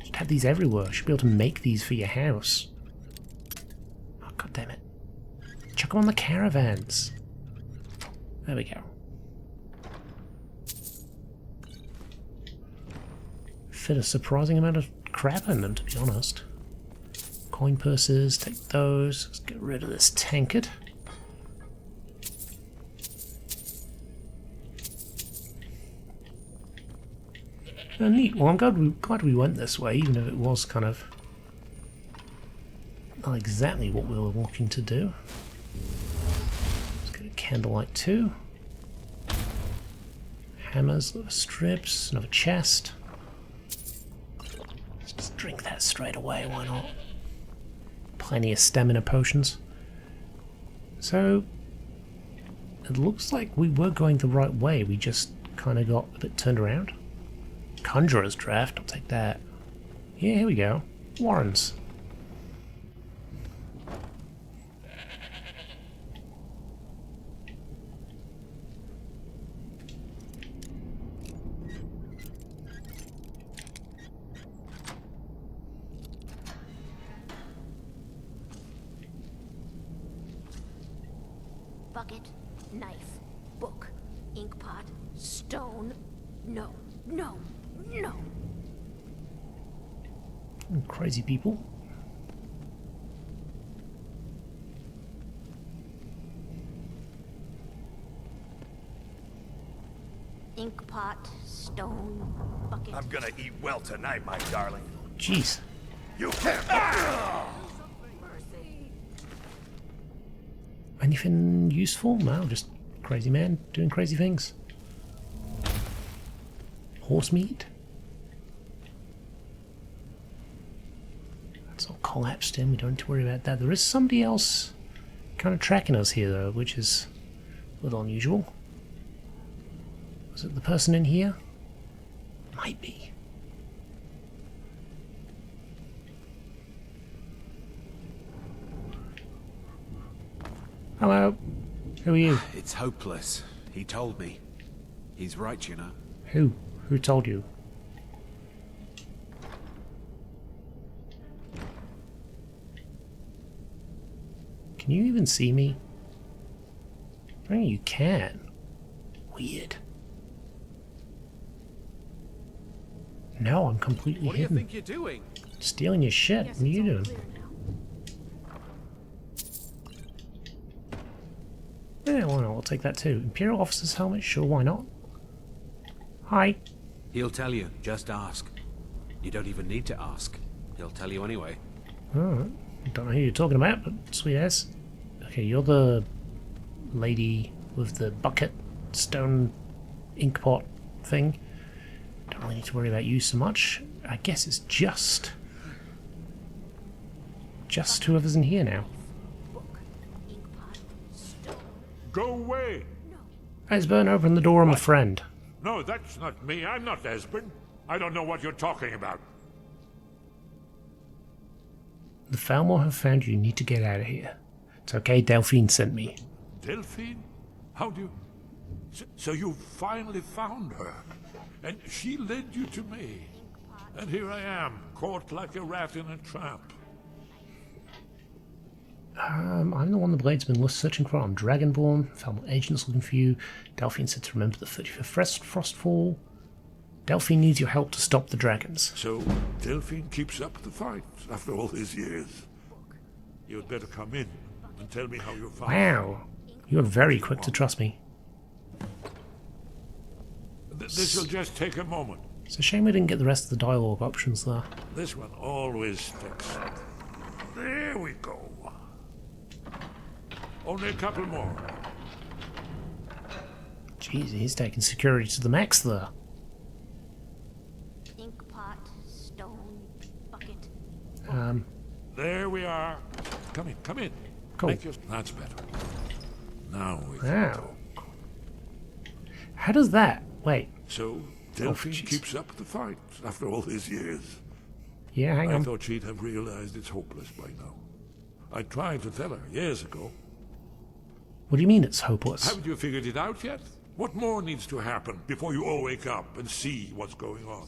Should have these everywhere. Should be able to make these for your house. Oh, god damn it. Chuck them on the caravans. There we go. Fit a surprising amount of crap in them, to be honest. Coin purses, take those. Let's get rid of this tankard. Neat. Well, I'm glad we went this way, even if it was kind of not exactly what we were looking to do. Let's get a candlelight too. Hammers, little strips, another chest. Let's just drink that straight away, why not? Plenty of stamina potions. So, it looks like we were going the right way, we just kind of got a bit turned around. Conjurer's draft, I'll take that. Yeah, here we go. Warrens. Bucket, knife, book, ink pot, stone. No, no, no. Crazy people. Ink pot, stone, bucket. I'm gonna eat well tonight, my darling. Jeez. You can't. Anything useful? No, just crazy man doing crazy things. Horse meat? That's all collapsed in, we don't need to worry about that. There is somebody else kind of tracking us here though, which is a little unusual. Was it the person in here? Might be. Hello. Who are you? It's hopeless. He told me. He's right, you know. Who? Who told you? Can you even see me? I think you can. Weird. No, I'm completely What do you hidden. think you're doing? Stealing your shit. What are you doing? Yeah, why not? I'll take that too. Imperial officer's helmet? Sure, why not? Hi. He'll tell you, just ask. You don't even need to ask. He'll tell you anyway. Alright. Don't know who you're talking about, but sweet as. Okay, you're the lady with the bucket stone ink pot thing. Don't really need to worry about you so much. I guess it's just whoever's in here now. Go away! Esbern, open the door, I'm a friend. No, that's not me. I'm not Esbern. I don't know what you're talking about. The Falmor have found you. You need to get out of here. It's okay, Delphine sent me. Delphine? How do you... So you finally found her. And she led you to me. And here I am, caught like a rat in a trap. I'm the one the Blade's been searching for. I'm Dragonborn. Falmor agents looking for you. Delphine said to remember the 35th Frostfall. Delphine needs your help to stop the dragons. So, Delphine keeps up the fight after all these years. You'd better come in and tell me how you found her. Wow. You're very quick to trust me. This'll just take a moment. It's a shame we didn't get the rest of the dialogue options there. This one always sticks. There we go. Only a couple more. Jeez, he's taking security to the max there. Ink pot, stone, bucket. There we are. Come in, come in. Cool. That's better. Now we can Wow. talk. How does that? Wait. So, Delphine keeps up the fight after all these years. Yeah, hang on. I thought she'd have realized it's hopeless by now. I tried to tell her years ago. What do you mean it's hopeless? Haven't you figured it out yet? What more needs to happen before you all wake up and see what's going on?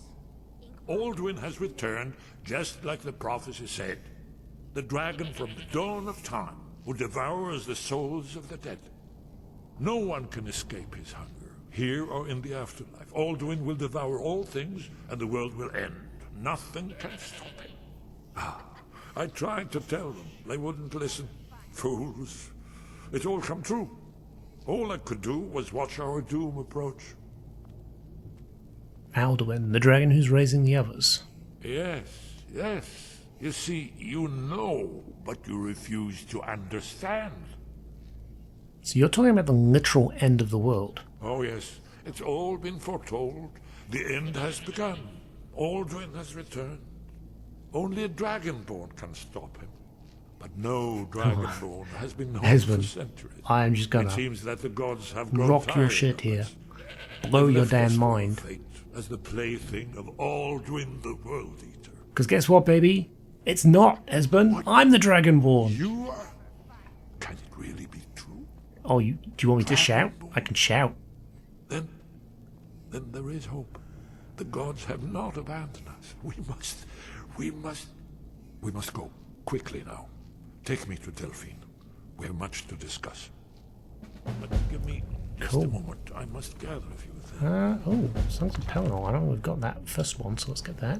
Alduin has returned, just like the prophecy said. The dragon from the dawn of time who devours the souls of the dead. No one can escape his hunger, here or in the afterlife. Alduin will devour all things, and the world will end. Nothing can stop him. I tried to tell them. They wouldn't listen. Fools. It's all come true. All I could do was watch our doom approach. Alduin, the dragon who's raising the others. Yes, yes. You see, you know, but you refuse to understand. So you're talking about the literal end of the world? Oh yes, it's all been foretold. The end has begun. Alduin has returned. Only a dragonborn can stop him. But no dragonborn has been known for centuries. I'm just gonna It seems that the gods have grown rock your tired shit of here. us. Blow They've your left us damn to our mind. fate as the plaything of Alduin the World Eater. Because guess what, baby? It's not, Esbern. I'm the Dragonborn. You are? Can it really be true? Oh, do you want me to shout? I can shout. Then there is hope. The gods have not abandoned us. We must go quickly now. Take me to Delphine. We have much to discuss. But give me just a moment. I must gather a few things. Oh, Songs of Pelennor. I know we've got that first one, so let's get that.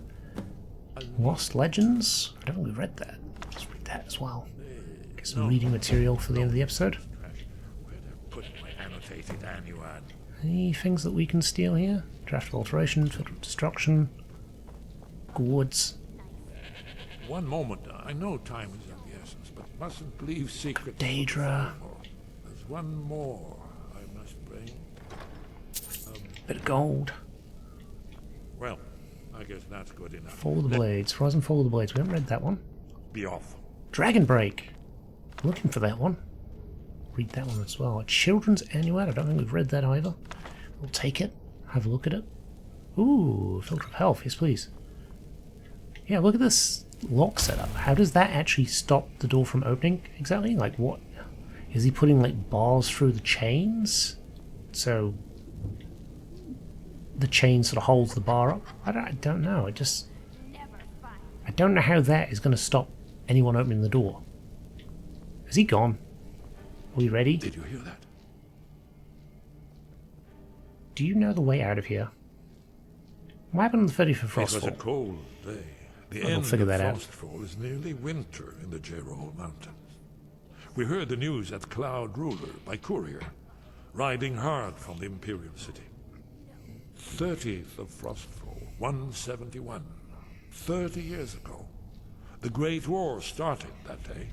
Lost Legends? I don't think we've read that. Let's read that as well. Get some reading material for the end of the episode. Where'd I put my annotated annuan? Any things that we can steal here? Draft Alteration, Filter of Destruction, Gourds. One moment. I know time is of the essence, but mustn't leave secrets. Daedra. There's one more I must bring. Bit of gold. Well, I guess that's good enough. Fall of the Blades. Rise and Fall of the Blades. We haven't read that one. Be off. Dragon Break. Looking for that one. Read that one as well. A Children's Annual. I don't think we've read that either. We'll take it. Have a look at it. Ooh, Filter of Health. Yes, please. Yeah, look at this lock setup. How does that actually stop the door from opening exactly? Like what? Is he putting like bars through the chains? So the chain sort of holds the bar up? I don't know. I don't know how that is going to stop anyone opening the door. Is he gone? Are we ready? Did you hear that? Do you know the way out of here? What happened on the 30th of Frostfall? It was a cold day. The We'll end figure of that out. Frostfall is nearly winter in the Gerol Mountains. We heard the news at Cloud Ruler by courier, riding hard from the Imperial City. 30th of Frostfall, 171. 30 years ago. The Great War started that day.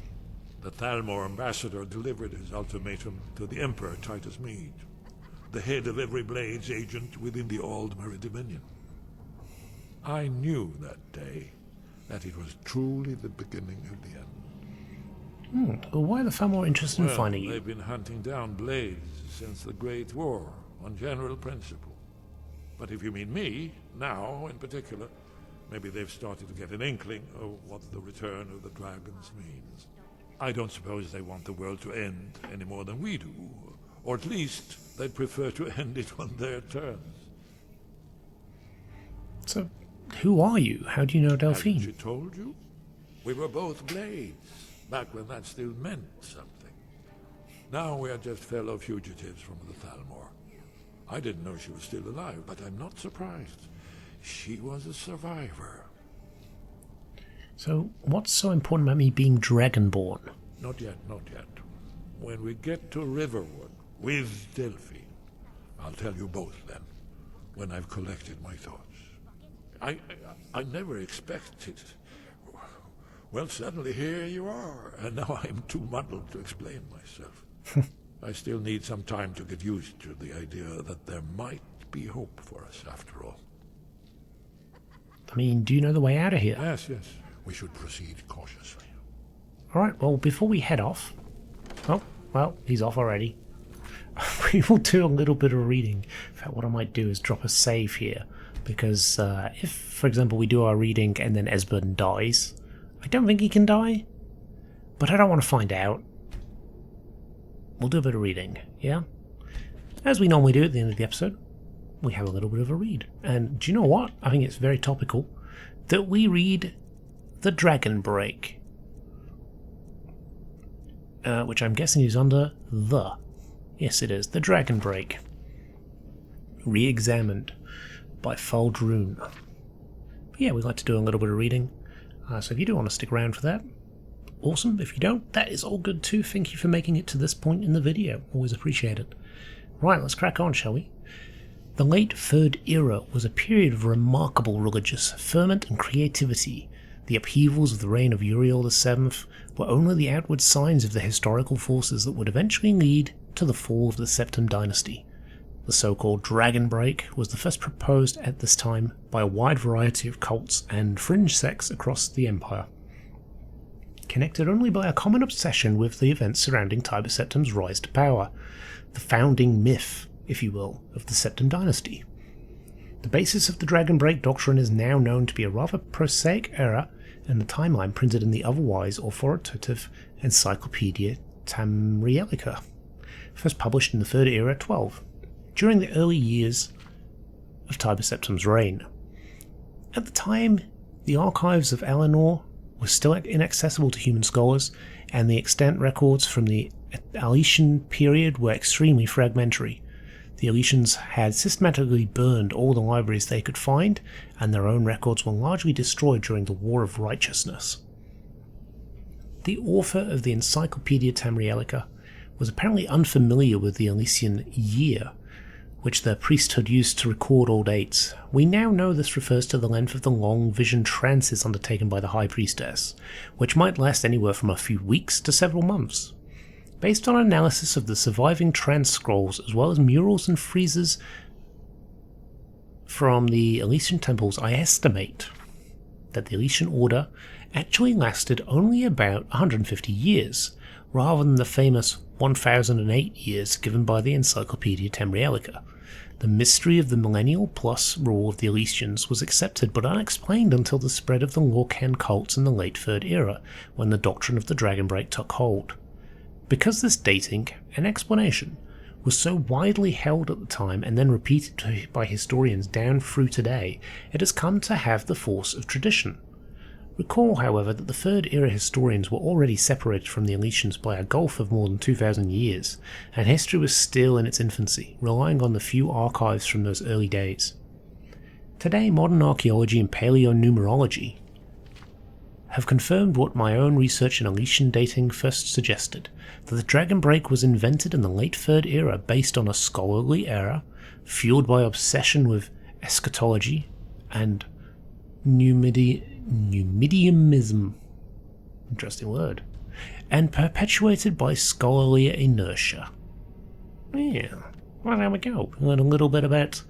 The Thalmor ambassador delivered his ultimatum to the Emperor Titus Mede, the head of every Blades agent within the Aldmeri Dominion. I knew that day that it was truly the beginning of the end. Well, why are the Thalmor interested in Well, finding you? they've been hunting down Blades since the Great War, on general principle. But if you mean me, now in particular, maybe they've started to get an inkling of what the return of the dragons means. I don't suppose they want the world to end any more than we do, or at least they'd prefer to end it on their terms. So, who are you? How do you know Delphine? Hasn't she told you? We were both Blades, back when that still meant something. Now we are just fellow fugitives from the Thalmor. I didn't know she was still alive, but I'm not surprised. She was a survivor. So, what's so important about me being Dragonborn? Not yet, not yet. When we get to Riverwood with Delphine, I'll tell you both then, when I've collected my thoughts. I never expected. Well, suddenly here you are, and now I'm too muddled to explain myself. I still need some time to get used to the idea that there might be hope for us after all. I mean, do you know the way out of here? Yes, yes. We should proceed cautiously. Alright, well, before we head off... Oh, well, he's off already. We will do a little bit of reading. In fact, what I might do is drop a save here. Because if, for example, we do our reading and then Esbern dies, I don't think he can die. But I don't want to find out. We'll do a bit of reading, yeah? As we normally do at the end of the episode, we have a little bit of a read. And do you know what? I think it's very topical that we read The Dragon Break. Which I'm guessing is under the. Yes, it is. The Dragon Break. Re-examined by Faldrune. But yeah, we like to do a little bit of reading. So if you do want to stick around for that, awesome. If you don't, that is all good too. Thank you for making it to this point in the video. Always appreciate it. Right, let's crack on, shall we? The late Third Era was a period of remarkable religious ferment and creativity. The upheavals of the reign of Uriel VII were only the outward signs of the historical forces that would eventually lead to the fall of the Septim dynasty. The so-called Dragon Break was the first proposed at this time by a wide variety of cults and fringe sects across the empire, connected only by a common obsession with the events surrounding Tiber Septim's rise to power, the founding myth, if you will, of the Septim dynasty. The basis of the Dragon Break doctrine is now known to be a rather prosaic error in the timeline printed in the otherwise authoritative Encyclopedia Tamrielica, first published in the Third Era 12, during the early years of Tiber Septim's reign. At the time, the archives of Eleanor were still inaccessible to human scholars, and the extant records from the Aletian period were extremely fragmentary. The Aletians had systematically burned all the libraries they could find, and their own records were largely destroyed during the War of Righteousness. The author of the Encyclopedia Tamrielica was apparently unfamiliar with the Alesian year, which the priesthood used to record all dates. We now know this refers to the length of the long vision trances undertaken by the High Priestess, which might last anywhere from a few weeks to several months. Based on analysis of the surviving trance scrolls, as well as murals and friezes from the Alesian temples, I estimate that the Alesian Order actually lasted only about 150 years, rather than the famous 1008 years given by the Encyclopedia Tamrielica. The mystery of the millennial plus rule of the Alesians was accepted but unexplained until the spread of the Lorcan cults in the late Third Era, when the doctrine of the Dragon Break took hold. Because this dating and explanation was so widely held at the time and then repeated by historians down through today, it has come to have the force of tradition. Recall, however, that the Third Era historians were already separated from the Alesians by a gulf of more than 2,000 years, and history was still in its infancy, relying on the few archives from those early days. Today, modern archaeology and paleonumerology have confirmed what my own research in Alesian dating first suggested, that the Dragon Break was invented in the late Third Era based on a scholarly error, fueled by obsession with eschatology and Numidianism. Interesting word. And perpetuated by scholarly inertia. Yeah, well, there we go. We learned a little bit about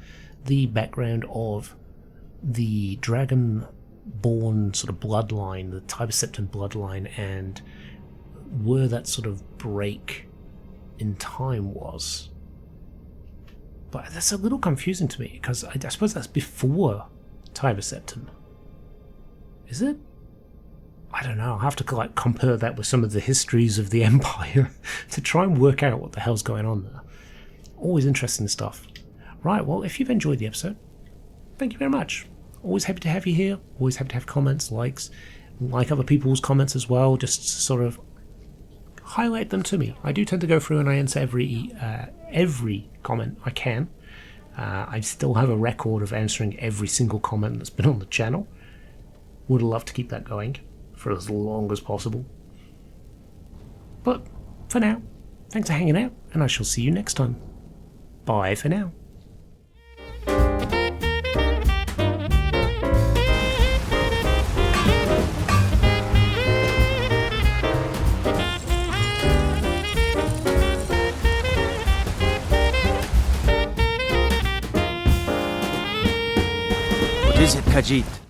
the background of the dragon-born sort of bloodline, the Tiber Septim bloodline, and where that sort of break in time was. But that's a little confusing to me, because I suppose that's before Tiber Septim. Is it? I don't know. I'll have to like compare that with some of the histories of the Empire to try and work out what the hell's going on there. Always interesting stuff. Right, well, if you've enjoyed the episode, thank you very much. Always happy to have you here. Always happy to have comments, likes, like other people's comments as well. Just sort of highlight them to me. I do tend to go through and I answer every comment I can. I still have a record of answering every single comment that's been on the channel. Would love to keep that going for as long as possible. But for now, thanks for hanging out, and I shall see you next time. Bye for now. What is it, Khajiit?